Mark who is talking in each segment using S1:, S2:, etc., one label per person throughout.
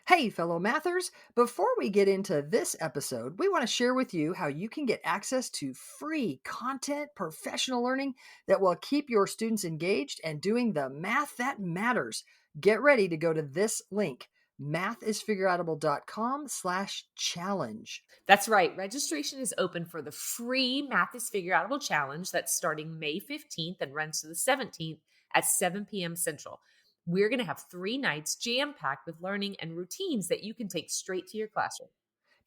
S1: Hey, fellow mathers. Before we get into this episode, we want to share with you how you can get access to free content, professional learning that will keep your students engaged and doing the math that matters. Get ready to go to this link, mathisfigureoutable.com/challenge.
S2: That's right. Registration is open for the free Math is Figureoutable Challenge that's starting May 15th and runs to the 17th at 7 p.m. Central. We're going to have 3 nights jam-packed with learning and routines that you can take straight to your classroom.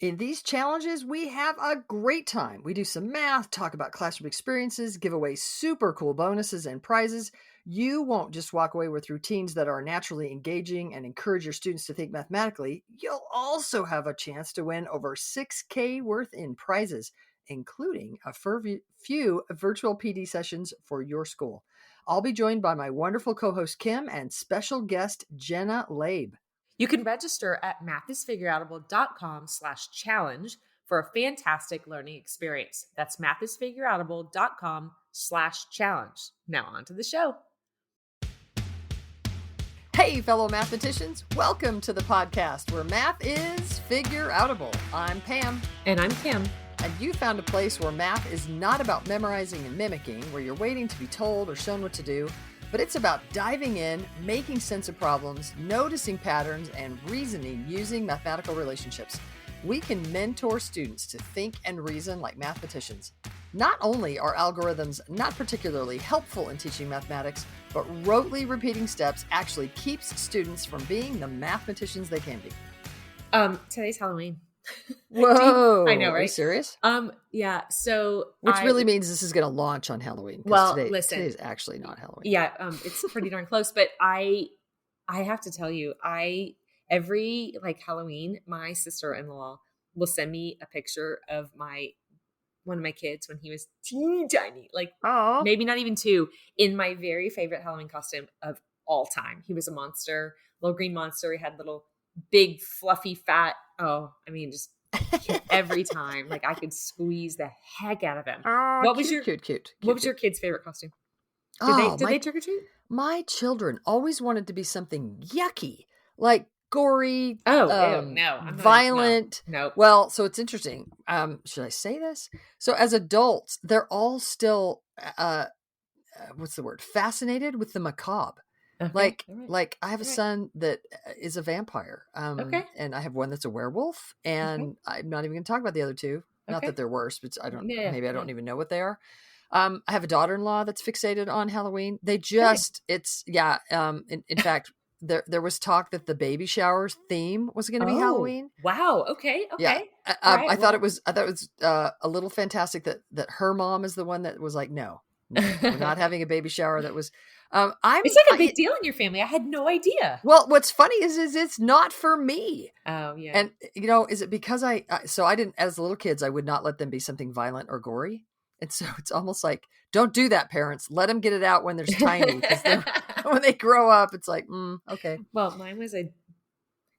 S1: In these challenges, we have a great time. We do some math, talk about classroom experiences, give away super cool bonuses and prizes. You won't just walk away with routines that are naturally engaging and encourage your students to think mathematically. You'll also have a chance to win over $6K worth in prizes, including a few virtual PD sessions for your school. I'll be joined by my wonderful co-host Kim and special guest Jenna Labe.
S2: You can register at mathisfigureoutable.com/challenge for a fantastic learning experience. That's mathisfigureoutable.com/challenge. Now on to the show.
S1: Hey, fellow mathematicians, welcome to the podcast where math is figure-outable. I'm Pam.
S2: And I'm Kim.
S1: And you found a place where math is not about memorizing and mimicking, where you're waiting to be told or shown what to do, but it's about diving in, making sense of problems, noticing patterns, and reasoning using mathematical relationships. We can mentor students to think and reason like mathematicians. Not only are algorithms not particularly helpful in teaching mathematics, but rotely repeating steps actually keeps students from being the mathematicians they can be.
S2: Today's Halloween.
S1: Whoa.
S2: I know, right?
S1: Are you serious?
S2: Yeah. So
S1: Which really means this is going to launch on Halloween.
S2: Well,
S1: today
S2: listen,
S1: is actually not Halloween.
S2: Yeah. It's pretty darn close, but I have to tell you, every Halloween, my sister-in-law will send me a picture of one of my kids when he was teeny tiny, maybe not even 2, in my very favorite Halloween costume of all time. He was a monster, little green monster. He had little big fluffy fat. Just every time, I could squeeze the heck out of him.
S1: Oh,
S2: What was
S1: cute.
S2: What was your kid's favorite costume? Did they trick or treat?
S1: My children always wanted to be something yucky, like gory,
S2: Ew, no, I'm
S1: violent.
S2: No.
S1: Well, so it's interesting. Should I say this? So as adults, they're all still, what's the word? Fascinated with the macabre.
S2: Okay,
S1: Like I have a son that is a vampire.
S2: Okay.
S1: And I have one that's a werewolf, and I'm not even going to talk about the other two. Not that they're worse, but maybe I don't even know what they are. I have a daughter-in-law that's fixated on Halloween. They just, in fact, there was talk that the baby shower's theme was going to be Halloween.
S2: Wow. Okay.
S1: Yeah.
S2: Right,
S1: I thought it was a little fantastic that her mom is the one that was like, no, we're not having a baby shower. That was,
S2: it's like a big deal in your family. I had no idea.
S1: Well, what's funny is it's not for me.
S2: Oh yeah.
S1: And is it because I didn't, as little kids, I would not let them be something violent or gory. And so it's almost like, don't do that, parents. Let them get it out when they're tiny. Because when they grow up, it's like, okay.
S2: Well, mine was a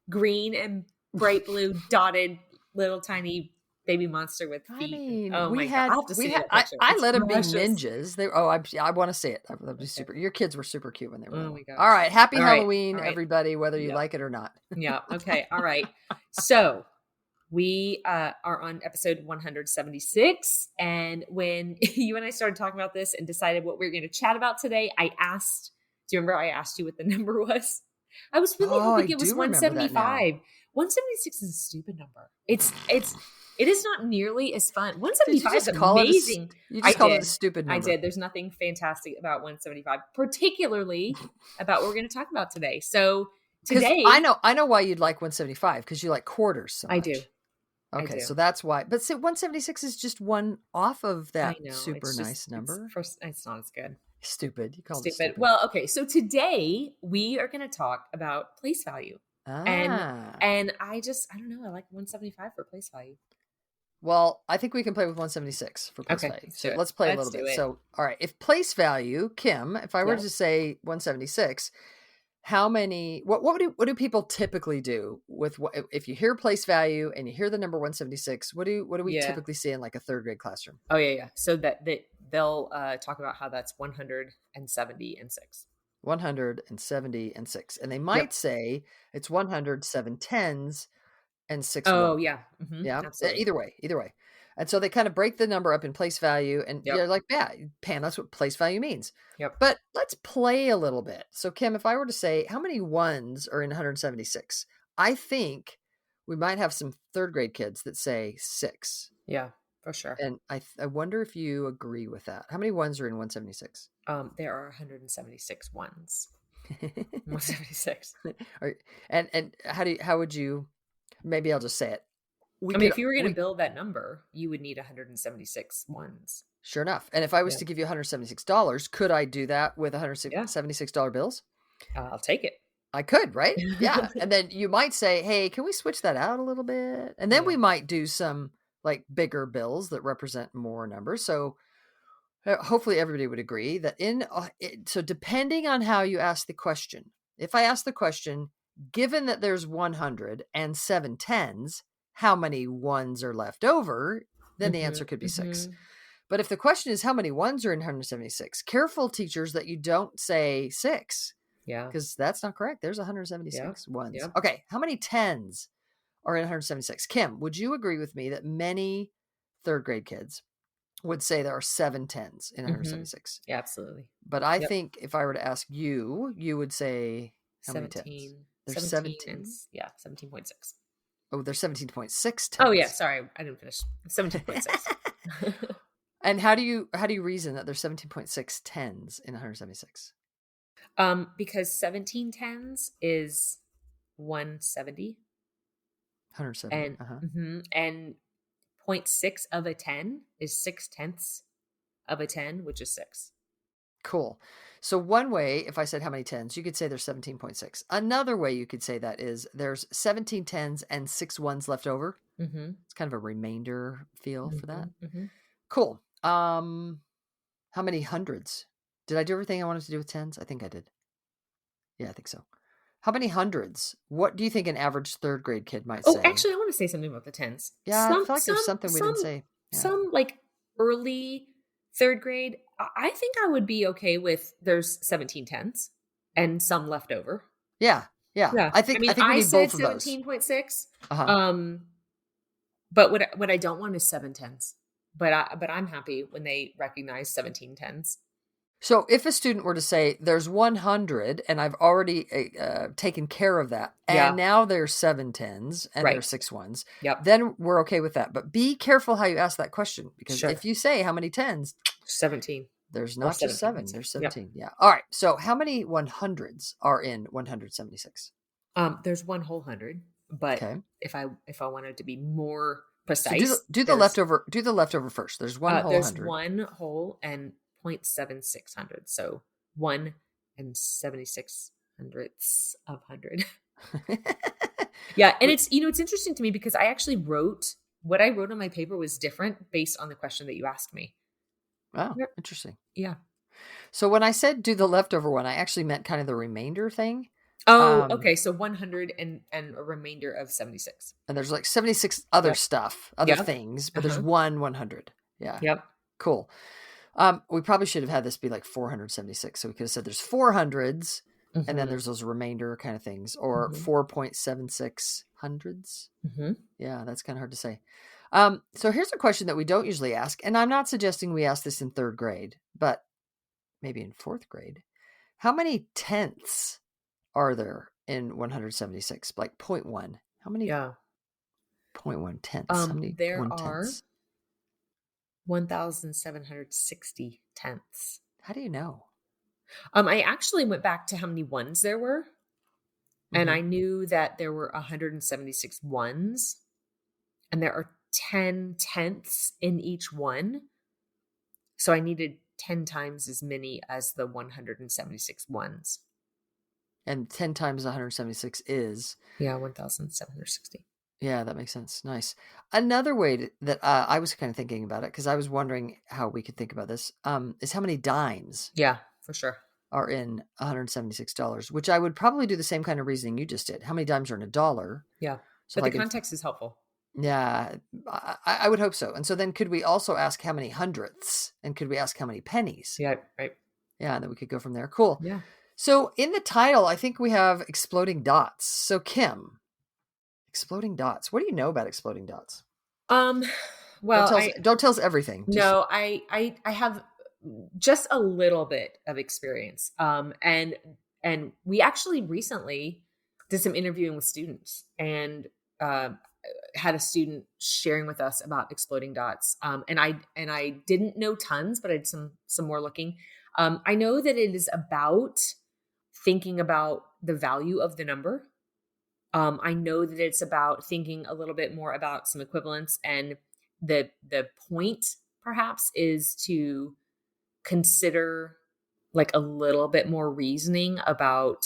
S2: green and bright blue dotted little tiny baby monster with feet.
S1: I mean,
S2: God! I have to see that picture.
S1: I let them be ninjas. I want to see it. That'd be super. Your kids were super cute when they were little.
S2: Oh my gosh.
S1: All right. Happy Halloween,
S2: All right.
S1: everybody, whether you like it or not.
S2: Yeah. Okay. All right. So we are on episode 176. And when you and I started talking about this and decided what we were going to chat about today, do you remember I asked you what the number was? I was really hoping it was 175. 176 is a stupid number. It is not nearly as fun. 175 is amazing.
S1: You just called it a stupid number.
S2: I did. There's nothing fantastic about 175, particularly about what we're going to talk about today. So today,
S1: I know why you'd like 175, because you like quarters so much.
S2: I do.
S1: Okay, so that's why. But 176 is just one off of that super nice number.
S2: It's not as good.
S1: Stupid. You called it stupid.
S2: Well, okay. So today we are going to talk about place value. And I don't know. I like 175 for place value.
S1: Well, I think we can play with 176 for place value. So let's play a little bit. So, all right. If place value, Kim, if I were to say 176, what do people typically do with if you hear place value and you hear the number 176, what do we typically see in like a third grade classroom?
S2: Oh yeah. So that they'll talk about how that's 176.
S1: 176. And they
S2: Yep.
S1: might say it's 107 tens and 6
S2: Oh,
S1: one.
S2: yeah.
S1: Yeah.
S2: Absolutely.
S1: Either way, either way. And so they kind of break the number up in place value and
S2: Yep.
S1: you're like, yeah, Pam, that's what place value means.
S2: Yep.
S1: But let's play a little bit. So Kim, if I were to say how many ones are in 176, I think we might have some third grade kids that say 6.
S2: Yeah, for sure.
S1: And I wonder if you agree with that. How many ones are in 176?
S2: There are 176 ones. 176.
S1: Or, and how would you, maybe I'll just say it. We
S2: I mean,
S1: could
S2: if you were going to
S1: we
S2: build that number, you would need 176 ones.
S1: Sure enough. And if I was
S2: Yeah.
S1: to give you $176, could I do that with
S2: Yeah.
S1: $176 bills?
S2: I'll take it.
S1: I could, right? Yeah. And then you might say, "Hey, can we switch that out a little bit?" And then
S2: Yeah.
S1: we might do some like bigger bills that represent more numbers. So hopefully everybody would agree that so depending on how you ask the question, if I ask the question, given that there's 107 tens, how many ones are left over? Then the answer
S2: Mhm.
S1: could be 6.
S2: Mhm.
S1: But if the question is how many ones are in 176, careful teachers that you don't say 6
S2: Yeah.
S1: because that's not correct. There's
S2: Yep.
S1: 176 ones.
S2: Yep.
S1: Okay, how many tens are in 176? Kim, would you agree with me that many third grade kids would say there are 7 tens in
S2: Mhm.
S1: 176?
S2: Yeah, absolutely.
S1: But I
S2: Yep.
S1: think if I were to ask you, you would say how many tens?
S2: 17.
S1: There's
S2: 17 and
S1: 17.
S2: yeah, 17.6.
S1: Oh, there's 17.6
S2: Oh yeah,
S1: tens.
S2: sorry, I didn't finish. 17.6.
S1: And how do you reason that there's 17.6 tens in 176?
S2: Because 17 tens is 170
S1: 170.
S2: and
S1: Uh-huh.
S2: and point 0.6 of a 10 is 6/10 of a 10, which is 6.
S1: Cool. So one way, if I said how many tens, you could say there's 17.6. Another way you could say that is there's 17 tens and 6 ones left over.
S2: Mhm.
S1: It's kind of a remainder feel for that.
S2: Mhm. Mhm.
S1: Cool. How many hundreds? Did I do everything I wanted to do with tens? I think I did. Yeah, I think so. How many hundreds? What do you think an average third grade kid might
S2: Oh,
S1: say?
S2: actually, I wanna say something about the 10s.
S1: Yeah, I feel like there's something we didn't say. Yeah.
S2: Like, early 3rd grade, I think I would be okay with there's 17 tens and some left over.
S1: Yeah. Yeah.
S2: Yeah.
S1: I
S2: I
S1: think
S2: mean,
S1: I think we
S2: I
S1: need
S2: said
S1: both of those.
S2: 17.6,
S1: Uh-huh.
S2: um, but what I don't want is 7 tens. But I'm happy when they recognize 17 tens.
S1: So if a student were to say there's 100 and I've already taken care of that and
S2: Yeah,
S1: now there's 7 tens and
S2: right.
S1: there's 6 ones,
S2: Yep.
S1: then we're okay with that. But be careful how you ask that question because
S2: Sure.
S1: if you say how many tens,
S2: 17
S1: there's
S2: or
S1: not just 7, there's
S2: 17.6. Yep.
S1: 17. Yeah. All right. So how many 100s are in 176?
S2: There's one whole hundred, but
S1: Okay.
S2: if I wanted to be more
S1: So do
S2: precise,
S1: the leftover first. There's one whole
S2: there's
S1: 100.
S2: one whole and 0.76 hundred. So 1 and 76 hundredths of 100. Yeah, and
S1: We-
S2: it's interesting to me because I actually wrote what I wrote on my paper was different based on the question that you asked me.
S1: wow,
S2: Yep.
S1: interesting.
S2: Yeah.
S1: So when I said do the leftover one, I actually meant kind of the remainder thing.
S2: Oh,
S1: Um,
S2: okay. So 100 and a remainder of 76.
S1: And there's like 76 other
S2: Yep.
S1: stuff, other
S2: Yep.
S1: things, but there's
S2: Uh-huh.
S1: one 100. Yeah.
S2: Yep.
S1: Cool. We probably should have had this be like 476. So we could have said there's 400s and then
S2: Mm-hmm.
S1: there's those remainder kind of things or
S2: Mm-hmm.
S1: 4.76 hundreds.
S2: Mm-hmm.
S1: Yeah, that's kind of hard to say. So here's a question that we don't usually ask. And I'm not suggesting we ask this in third grade, but maybe in fourth grade. How many tenths are there in 176? Like 0.1. How many
S2: Yeah.
S1: 0.1 tenths? How many
S2: There
S1: one
S2: are
S1: tenths?
S2: 1,760 tenths.
S1: How do you know?
S2: I actually went back to how many ones there were, and I
S1: Mhm.
S2: knew that there were 176 ones, and there are 10 tenths in each one. So I needed 10 times as many as the 176 ones.
S1: And 10 times 176 is,
S2: Yeah, 1,760.
S1: yeah, that makes sense. Nice. Another way that I was kind of thinking about it, because I was wondering how we could think about this, is how many dimes
S2: Yeah, for sure.
S1: are in $176, which I would probably do the same kind of reasoning you just did. How many dimes are in a dollar?
S2: Yeah.
S1: So
S2: But
S1: if
S2: the
S1: I could,
S2: context is helpful.
S1: yeah, I would hope so. And so then could we also ask how many hundredths? And could we ask how many pennies?
S2: Yeah, right.
S1: Yeah, and then we could go from there. Cool.
S2: Yeah.
S1: So in the title, I think we have exploding dots. So Kim, exploding dots. What do you know about exploding dots?
S2: Um,
S1: Don't
S2: well,
S1: tell us.
S2: I
S1: Don't tell us everything. Just
S2: no, I have just a little bit of experience. And we actually recently did some interviewing with students and uh, had a student sharing with us about exploding dots. And I didn't know tons, but I did some more looking. I know that it is about thinking about the value of the number. I know that it's about thinking a little bit more about some equivalence, and the point perhaps is to consider like a little bit more reasoning about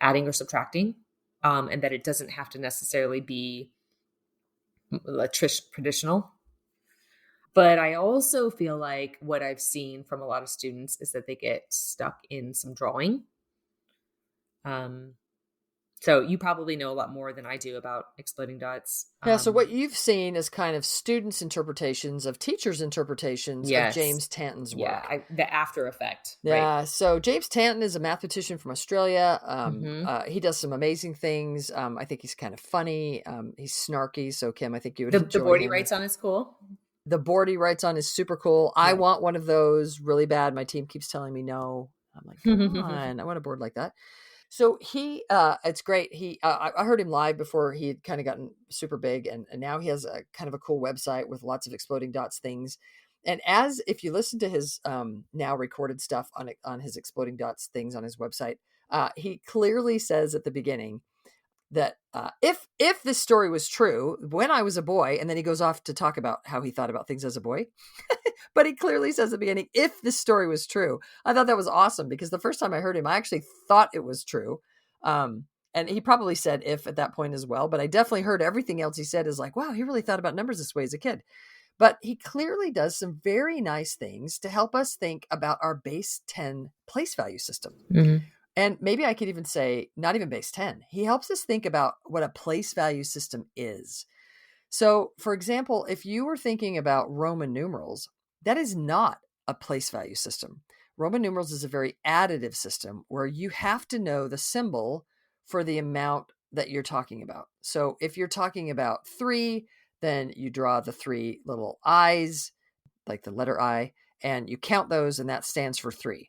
S2: adding or subtracting, and that it doesn't have to necessarily be traditional. But I also feel like what I've seen from a lot of students is that they get stuck in some drawing. Um, so you probably know a lot more than I do about exploding dots.
S1: yeah. So what you've seen is kind of students' interpretations of teachers' interpretations of
S2: Yes.
S1: James Tanton's
S2: Yeah,
S1: work.
S2: the after effect, right?
S1: Yeah. So James Tanton is a mathematician from Australia.
S2: Mhm.
S1: He does some amazing things. I think he's kind of funny. He's snarky. So Kim, I think you would
S2: The
S1: enjoy
S2: board he
S1: him.
S2: writes on is cool.
S1: The board he writes on is super cool. I
S2: Yeah.
S1: want one of those really bad. My team keeps telling me no. I'm like, come on, I want a board like that. So he, it's great. I heard him live before he had kind of gotten super big, and now he has a kind of a cool website with lots of exploding dots things. And as if you listen to his now recorded stuff on his exploding dots things on his website, he clearly says at the beginning that if this story was true, when I was a boy, and then he goes off to talk about how he thought about things as a boy, but he clearly says at the beginning, if this story was true. I thought that was awesome because the first time I heard him, I actually thought it was true. And he probably said if at that point as well, but I definitely heard everything else he said is like, wow, he really thought about numbers this way as a kid. But he clearly does some very nice things to help us think about our base 10 place value system.
S2: Mhm.
S1: And maybe I could even say, not even base 10. He helps us think about what a place value system is. So, for example, if you were thinking about Roman numerals, that is not a place value system. Roman numerals is a very additive system where you have to know the symbol for the amount that you're talking about. So, if you're talking about 3, then you draw the 3 little I's, like the letter I, and you count those, and that stands for 3.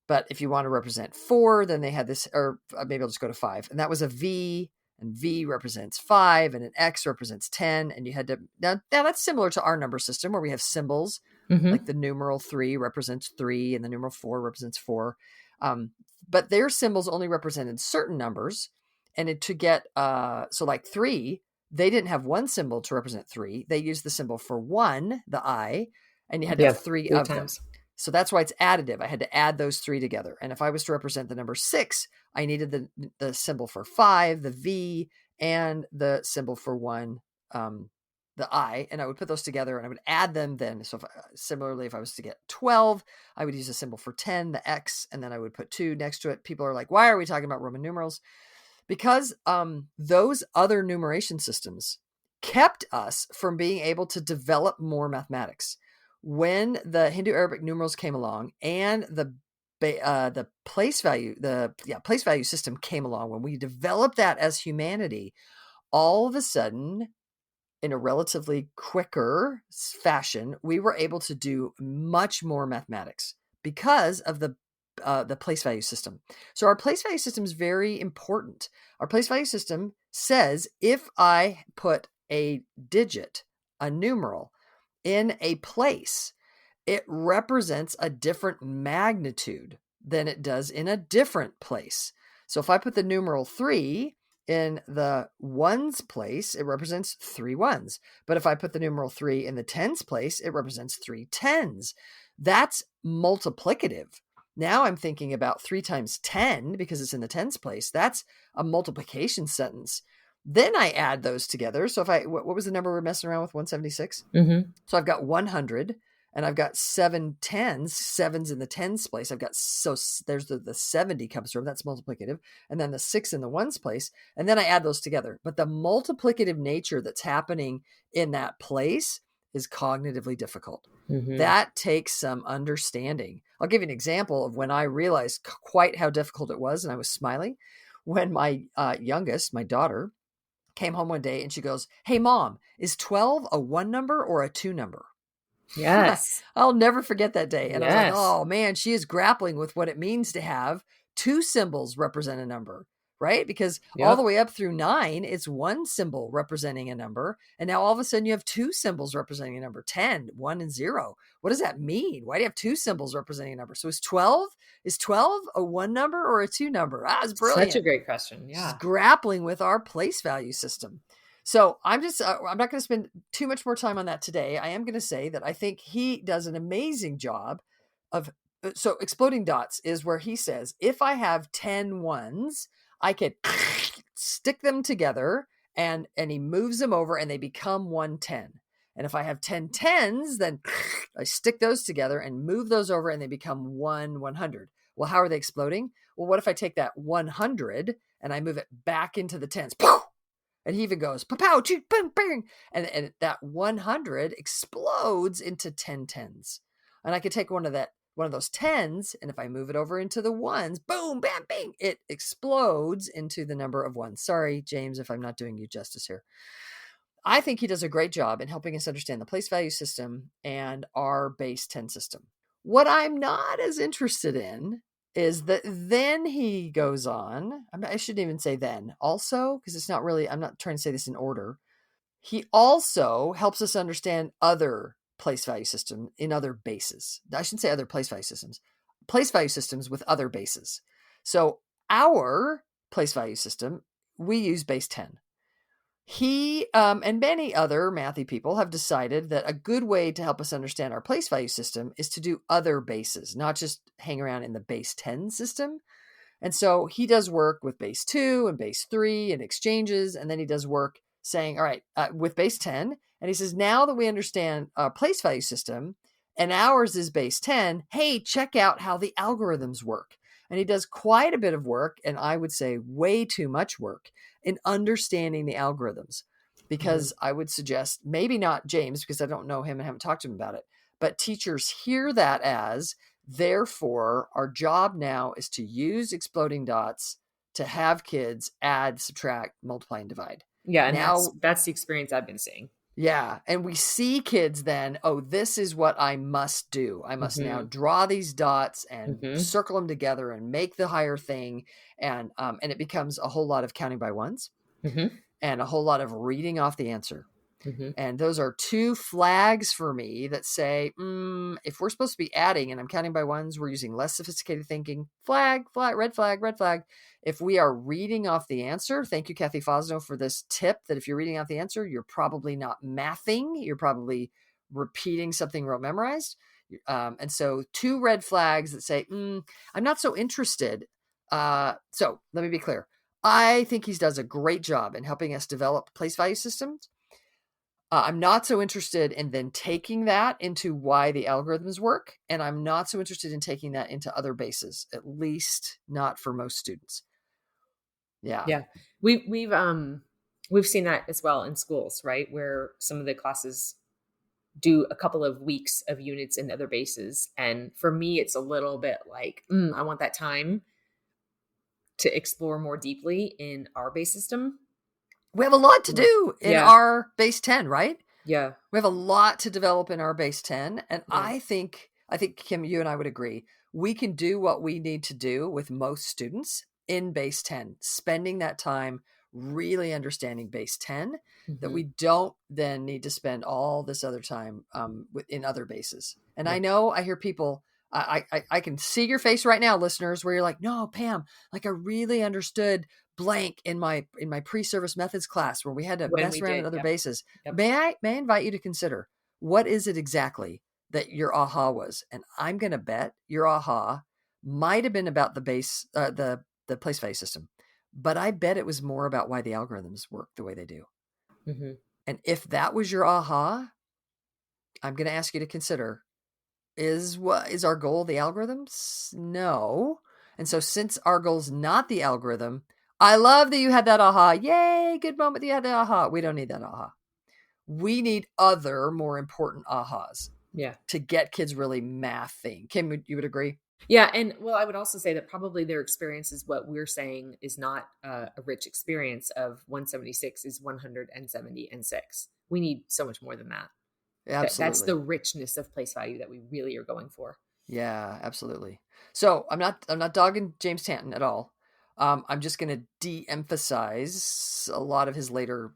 S1: But if you want to represent 4, then they had this, or maybe I'll just go to 5. And that was a V, and V represents 5, and an X represents 10. And you had to, now that's similar to our number system where we have symbols, like
S2: Mhm.
S1: the numeral 3 represents 3, and the numeral 4 represents 4. Um, but their symbols only represented certain numbers. And to get, so like 3, they didn't have one symbol to represent 3. They used the symbol for 1, the I, and you had to have
S2: Yeah,
S1: 3
S2: 3
S1: of them.
S2: times.
S1: So that's why it's additive. I had to add those 3 together. And if I was to represent the number 6, I needed the symbol for 5, the V, and the symbol for 1, the I. And I would put those together and I would add them then. So similarly, if I was to get 12, I would use a symbol for 10, the X, and then I would put 2 next to it. People are like, why are we talking about Roman numerals? Because those other numeration systems kept us from being able to develop more mathematics. When the Hindu Arabic numerals came along and the place value place value system came along, when we developed that as humanity, all of a sudden, in a relatively quicker fashion, we were able to do much more mathematics because of the place value system. So our place value system is very important. Our place value system says if I put a digit, a numeral, in a place, it represents a different magnitude than it does in a different place. So if I put the numeral 3 in the ones place, it represents 3 ones. But if I put the numeral 3 in the tens place, it represents 3 tens. That's multiplicative. Now I'm thinking about 3 times 10 because it's in the tens place. That's a multiplication sentence. Then I add those together. So if what was the number we we're messing around with? 176.
S2: Mhm.
S1: So I've got 100 and I've got 7 tens, sevens in the tens place. I've got, so there's the 70 comes from, that's multiplicative. And then the 6 in the ones place. And then I add those together. But the multiplicative nature that's happening in that place is cognitively difficult.
S2: Mhm.
S1: That takes some understanding. I'll give you an example of when I realized quite how difficult it was, and I was smiling. When my youngest, my daughter, came home one day and she goes, "Hey, mom, is 12 a one number or a two number?"
S2: Yes.
S1: I'll never forget that day. And I was like,
S2: Yes.
S1: oh man, she is grappling with what it means to have two symbols represent a number, right? Because all the
S2: Yep.
S1: way up through nine, it's one symbol representing a number. And now all of a sudden you have two symbols representing a number 10, 1, and 0. What does that mean? Why do you have two symbols representing a number? So is 12 a one number or a two number? Ah, it's
S2: Such a
S1: brilliant.
S2: great question.
S1: She's
S2: Yeah.
S1: grappling with our place value system. So I'm not going to spend too much more time on that today. I am going to say that I think he does an amazing job of, so exploding dots is where he says, if I have 10 ones, I could stick them together, and he moves them over and they become 110. And if I have 10 tens, then I stick those together and move those over and they become 100. Well, how are they exploding? Well, what if I take that 100 and I move it back into the tens? And he even goes, pow, choo, boom, bang. And that 100 explodes into 10 tens. And I could take one of those tens, and if I move it over into the ones, boom, bam, bing, it explodes into the number of ones. Sorry, James, if I'm not doing you justice here. I think he does a great job in helping us understand the place value system and our base 10 system. What I'm not as interested in is that then he goes on. I shouldn't even say then, also, because it's not really, I'm not trying to say this in order. He also helps us understand other place value system in other bases. I shouldn't say other place value systems with other bases. So our place value system, we use base 10. He and many other mathy people have decided that a good way to help us understand our place value system is to do other bases, not just hang around in the base 10 system. And so he does work with base 2 and base 3 and exchanges. And then he does work saying, all right, with base 10. And he says, now that we understand our place value system and ours is base 10, hey, check out how the algorithms work. And he does quite a bit of work, and I would say way too much work in understanding the algorithms.
S2: Mhm.
S1: Because I would suggest, maybe not James, because I don't know him and haven't talked to him about it, but teachers hear that as, therefore, our job now is to use exploding dots to have kids add, subtract, multiply, and divide.
S2: Yeah, and
S1: Now,
S2: that's the experience I've been seeing.
S1: yeah. And we see kids then, oh, this is what I must do. I must now
S2: Mhm.
S1: draw these dots and
S2: Mhm.
S1: circle them together and make the higher thing. And it becomes a whole lot of counting by ones
S2: Mhm.
S1: and a whole lot of reading off the answer.
S2: Mhm.
S1: And those are two flags for me that say, if we're supposed to be adding and I'm counting by ones, we're using less sophisticated thinking. Flag, flag, red flag, red flag. If we are reading off the answer, thank you, Kathy Fosno, for this tip that if you're reading off the answer, you're probably not mathing. You're probably repeating something real memorized. And so two red flags that say, I'm not so interested. So let me be clear. I think he does a great job in helping us develop place value systems. I'm not so interested in then taking that into why the algorithms work, and I'm not so interested in taking that into other bases, at least not for most students. Yeah.
S2: Yeah. We've seen that as well in schools, right? Where some of the classes do a couple of weeks of units in other bases. And for me, it's a little bit like, I want that time to explore more deeply in our base system.
S1: We have a lot to
S2: Yeah.
S1: do in
S2: Yeah.
S1: our base 10, right?
S2: Yeah.
S1: We have a lot to develop in our base 10, and
S2: Yeah.
S1: I think Kim, you and I would agree. We can do what we need to do with most students in base 10, spending that time really understanding base 10, that we
S2: Hmm.
S1: don't then need to spend all this other time in other bases. And I
S2: Yeah.
S1: know I hear people, I can see your face right now, listeners, where you're like, no, Pam, like I really understood blank in my pre-service methods class where we had to
S2: When
S1: mess
S2: we
S1: around in
S2: did.
S1: other
S2: Yep.
S1: bases.
S2: Yep.
S1: May I invite you to consider, what is it exactly that your aha was? And I'm going to bet your aha might have been about the base, the place value system, but I bet it was more about why the algorithms work the way they do.
S2: Hmm.
S1: And if that was your aha, I'm going to ask you to consider, is our goal the algorithms? No. And so since our goal's not the algorithm, I love that you had that aha. Yay, good moment that you had the aha. We don't need that aha. We need other more important ahas
S2: Yeah.
S1: to get kids really mathing. Kim, you would agree?
S2: Yeah, and well, I would also say that probably their experience is what we're saying is not a rich experience of 176 is 176. We need so much more than that. That's the
S1: Absolutely.
S2: richness of place value that we really are going for.
S1: Yeah, absolutely. So I'm not dogging James Tanton at all. I'm just going to de-emphasize a lot of his later,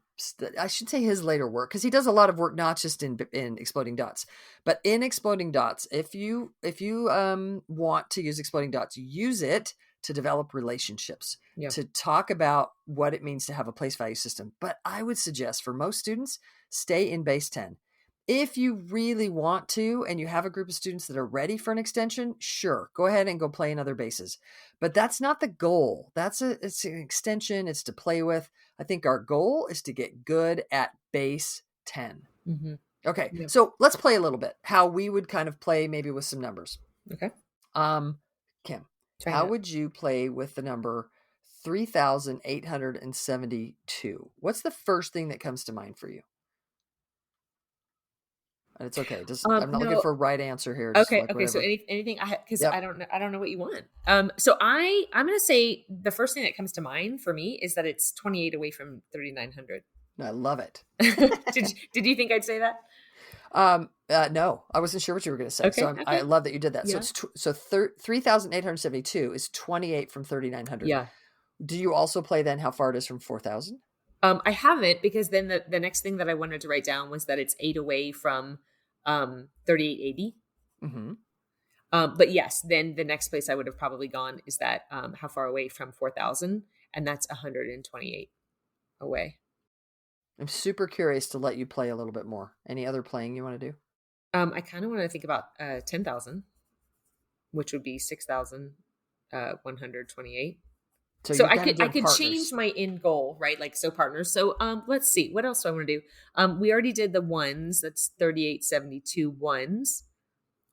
S1: I should say his later work, because he does a lot of work not just in Exploding Dots, but in Exploding Dots. If you want to use Exploding Dots, use it to develop relationships,
S2: Yeah.
S1: to talk about what it means to have a place value system. But I would suggest for most students, stay in base 10. If you really want to, and you have a group of students that are ready for an extension, sure, go ahead and go play in other bases. But that's not the goal. It's an extension. It's to play with. I think our goal is to get good at base 10.
S2: Mm-hmm.
S1: Okay,
S2: Yep.
S1: so let's play a little bit. How we would kind of play maybe with some numbers.
S2: Okay.
S1: Kim,
S2: Trying
S1: how
S2: to.
S1: would you play with the number 3,872? What's the first thing that comes to mind for you? And it's okay. Just I'm not looking
S2: No.
S1: for a right answer here. Just
S2: Okay.
S1: like
S2: Okay. So
S1: whatever.
S2: anything because
S1: Yep.
S2: I don't know what you want. So I'm gonna say the first thing that comes to mind for me is that it's 28 away from 3,900.
S1: I love it.
S2: Did you think I'd say that?
S1: No, I wasn't sure what you were going to say. So
S2: Okay.
S1: I
S2: Okay.
S1: love that you did that. So
S2: Yeah.
S1: it's 3,872 is 28 from 3,900.
S2: Yeah.
S1: Do you also play then how far it is from 4,000?
S2: I haven't because then the next thing that I wanted to write down was that it's 8 away from 3,880.
S1: Mm-hmm.
S2: But yes, then the next place I would have probably gone is that how far away from 4,000, and that's 128 away.
S1: I'm super curious to let you play a little bit more. Any other playing you want to do?
S2: I kind of want to think about 10,000, which would be 6,128.
S1: So
S2: So
S1: you're
S2: I
S1: kind
S2: could
S1: of
S2: I
S1: doing
S2: could change
S1: partners.
S2: my end goal, right? Like so partners. So let's see. What else do I want to do? We already did the ones. That's 3,872 ones.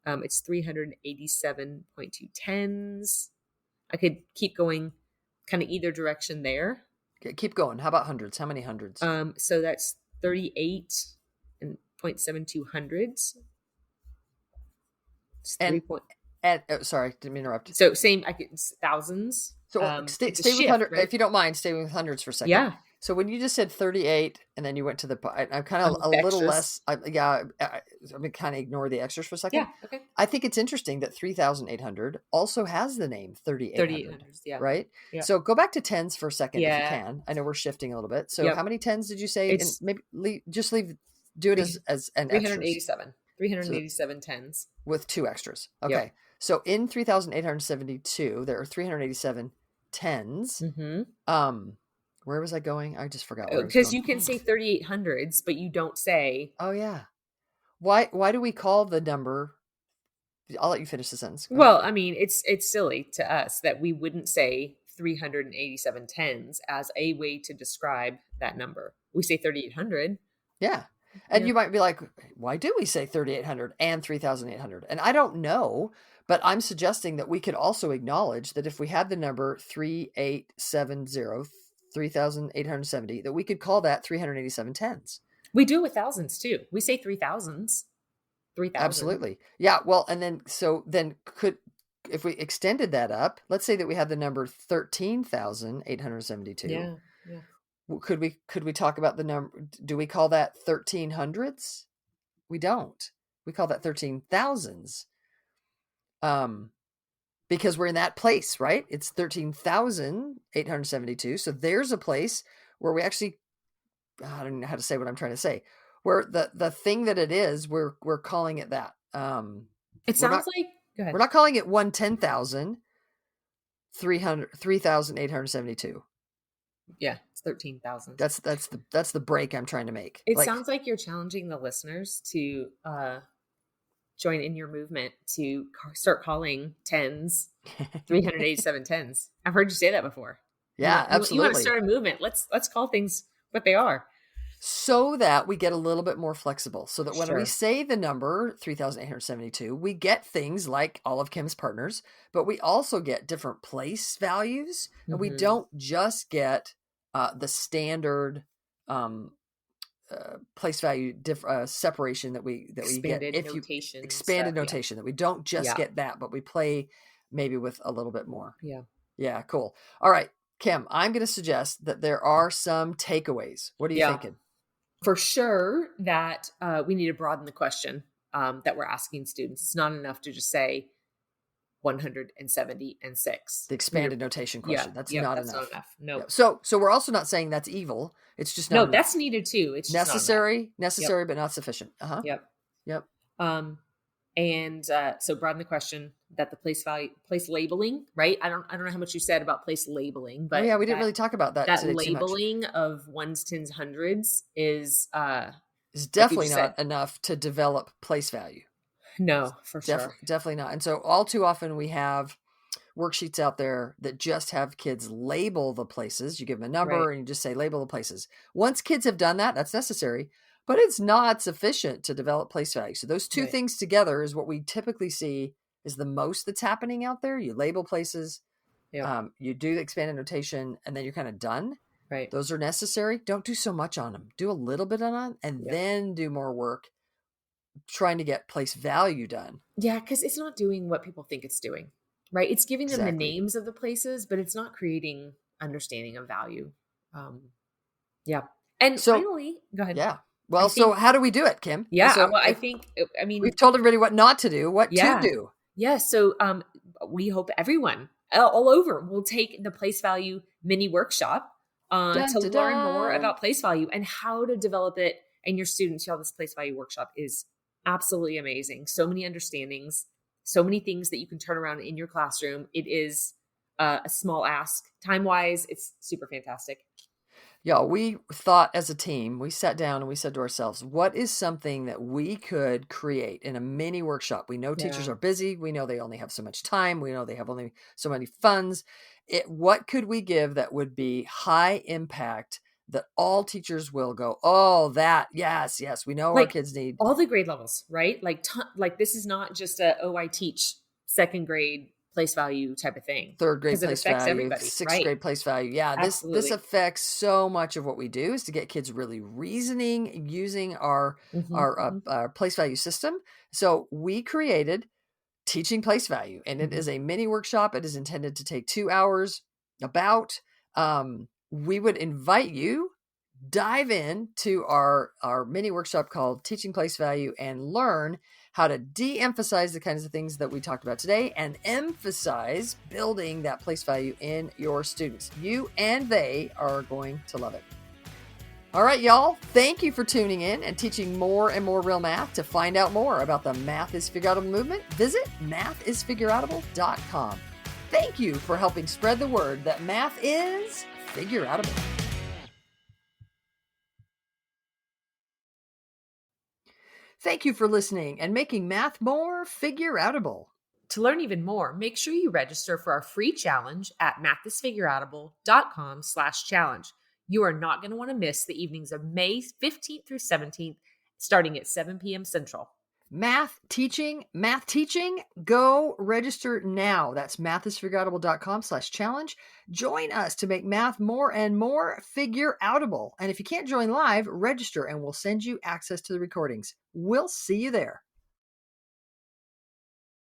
S2: It's 387.2 tens. I could keep going kind of either direction there.
S1: Okay, keep going. How about hundreds? How many hundreds?
S2: So that's 38 and 0.72 hundreds. It's
S1: And
S2: 3 point.
S1: sorry, didn't mean to interrupt.
S2: So same, I could thousands.
S1: So
S2: It's a
S1: stay with
S2: shift,
S1: hundred
S2: right?
S1: if you don't mind. Stay with hundreds for a second.
S2: Yeah.
S1: So when you just said 38, and then you went to I'm kind of a
S2: The
S1: little
S2: extras.
S1: less. I'm gonna kind of ignore the extras for a second.
S2: Yeah. Okay.
S1: I think it's interesting that 3,800 also has the name 3,800,
S2: 3,800s. Yeah.
S1: right?
S2: Yeah.
S1: So go back to tens for a second if you
S2: Yeah.
S1: can. I know we're shifting a little bit. So how
S2: Yep.
S1: many tens did you say? And
S2: It's
S1: maybe do it
S2: three,
S1: as an extras.
S2: 387.
S1: So
S2: 387 tens.
S1: with two extras.
S2: Yep.
S1: Okay. So in 3,872, there are 387 tens.
S2: Mm-hmm.
S1: Where was I going? I just forgot where I was
S2: Because
S1: going.
S2: you can say 3,800s, but you don't say.
S1: Oh yeah. Why do we call the number? I'll let you finish the sentence. Go ahead.
S2: Well, I mean, it's silly to us that we wouldn't say 387 tens as a way to describe that number. We say 3,800.
S1: Yeah. And
S2: Yeah.
S1: you might be like, why do we say 3,800 and 3,800? And I don't know, but I'm suggesting that we could also acknowledge that if we had the number 3,870, 3,870, that we could call that 387 tens.
S2: We do it with thousands too. We say 3,000s. 3,000.
S1: Absolutely. Yeah. Well, and then, if we extended that up, let's say that we had the number 13,872.
S2: Yeah. Yeah.
S1: Could we talk about the number? Do we call that 1,300s? We don't. We call that 13,000s. Because we're in that place, right? It's 13,872. So there's a place where we actually, I don't know how to say what I'm trying to say, where the thing that it is, we're calling it that.
S2: It sounds like. Go ahead.
S1: We're not calling it 110,000, 3,872.
S2: Yeah, it's 13,000.
S1: That's the break I'm trying to make.
S2: It sounds like you're challenging the listeners to join in your movement to start calling tens 387 tens. I've heard you say that before.
S1: Yeah, absolutely.
S2: You want to start a movement? Let's call things what they are,
S1: so that we get a little bit more flexible. So that when we
S2: Sure.
S1: say the number 3,872, we get things like all of Kim's partners, but we also get different place values, and we
S2: Mhm.
S1: don't just get the standard place value separation that we get
S2: Expanded
S1: if you
S2: notation
S1: expanded
S2: stuff. Yeah.
S1: notation, that we don't just
S2: Yeah.
S1: get that, but we play maybe with a little bit more.
S2: Yeah.
S1: Yeah, cool. All right, Kim, I'm going to suggest that there are some takeaways. What are you
S2: Yeah.
S1: thinking?
S2: For sure that we need to broaden the question that we're asking students. It's not enough to just say 176.
S1: The expanded notation
S2: Yeah.
S1: question. That's
S2: Yep.
S1: not
S2: That's not
S1: enough.
S2: enough.
S1: Yeah.
S2: Nope.
S1: So we're also not saying that's evil. It's just not
S2: No,
S1: enough.
S2: that's needed too. It's just not enough.
S1: Necessary,
S2: Yep.
S1: but not sufficient. Uh-huh.
S2: Yep.
S1: Yep.
S2: Um, and so broaden the question that the place labeling, right? I don't know how much you said about place labeling,
S1: Oh
S2: but
S1: yeah, we didn't really talk about that
S2: that
S1: today too much.
S2: labeling of ones, tens, hundreds is
S1: It's
S2: like you
S1: definitely
S2: just said.
S1: not enough to develop place value.
S2: No, for sure.
S1: Definitely not. And so all too often we have worksheets out there that just have kids label the places. You give them a
S2: Right.
S1: number and you just say label the places. Once kids have done that, that's necessary, but it's not sufficient to develop place value. So those two
S2: Right.
S1: things together is what we typically see is the most that's happening out there. You label places,
S2: Yep.
S1: you do the expanded notation, and then you're kind of done.
S2: Right.
S1: Those are necessary. Don't do so much on them. Do a little bit on them and
S2: Yep.
S1: then do more work trying to get place value done.
S2: Yeah, because it's not doing what people think it's doing, right? It's giving them the
S1: Exactly.
S2: names of the places, but it's not creating understanding of value. Um, yeah. And
S1: So,
S2: finally, go ahead.
S1: yeah.
S2: I
S1: Well, so
S2: think,
S1: how do we do it, Kim?
S2: yeah,
S1: So
S2: well, I
S1: if
S2: think, I mean,
S1: we've told everybody what not to do, what to
S2: yeah,
S1: do.
S2: yeah. So we hope everyone all over will take the place value mini workshop
S1: Dun,
S2: to
S1: dun,
S2: learn more
S1: dun.
S2: about place value and how to develop it. And your students, y'all, this place value workshop is absolutely amazing. So many understandings, so many things that you can turn around in your classroom. It is a small ask. Time wise, it's super fantastic.
S1: Y'all, we thought as a team, we sat down and we said to ourselves, what is something that we could create in a mini workshop? We know teachers
S2: Yeah.
S1: are busy. We know they only have so much time. We know they have only so many funds. What could we give that would be high impact that all teachers will go, oh, that, yes, yes, we know our
S2: Like
S1: kids need
S2: all the grade levels, right? Like this is not just a, oh, I teach second grade place value type of thing
S1: third grade
S2: because it
S1: place
S2: affects
S1: value,
S2: everybody,
S1: sixth
S2: right?
S1: grade place value. Yeah, this
S2: Absolutely.
S1: affects so much of what we do is to get kids really reasoning using our
S2: Hmm.
S1: our place value system. So we created teaching place value, and it
S2: Hmm.
S1: is a mini workshop. It is intended to take 2 hours. About we would invite you dive in to our mini workshop called Teaching Place Value and learn how to de-emphasize the kinds of things that we talked about today and emphasize building that place value in your students. You and they are going to love it. All right, y'all. Thank you for tuning in and teaching more and more real math. To find out more about the Math is Figureoutable movement, visit mathisfigureoutable.com. Thank you for helping spread the word that math is figureoutable. Thank you for listening and making math more figureoutable.
S2: To learn even more, make sure you register for our free challenge at mathisfigureoutable.com/challenge. You are not going to want to miss the evenings of May 15th through 17th, starting at 7 p.m. Central.
S1: Math teaching, go register now. That's mathisfigureoutable.com/challenge. Join us to make math more and more figureoutable. And if you can't join live, register and we'll send you access to the recordings. We'll see you there.